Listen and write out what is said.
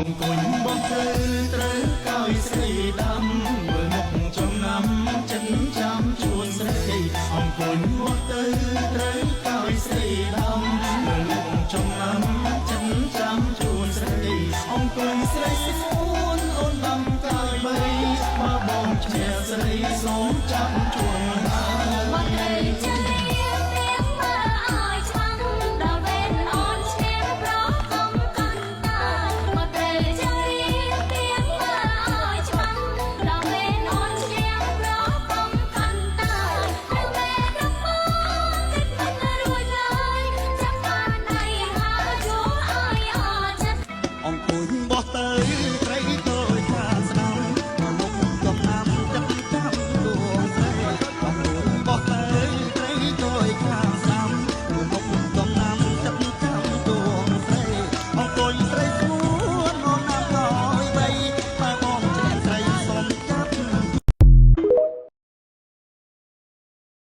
អង្គុញបោះទៅត្រូវកោយស្រីដាំមើលមុខចំណាំចិនចាំជួនស្រីអង្គុញបោះទៅត្រូវកោយស្រីដាំមើលមុខចំណាំចិនចាំជួនស្រីអង្គុញស្រីស្មួនអូនដាំកោយបីបើបងឈ្នះស្រីសូមចាំជួនណាមកទៅចាអង្គុញបោះទៅ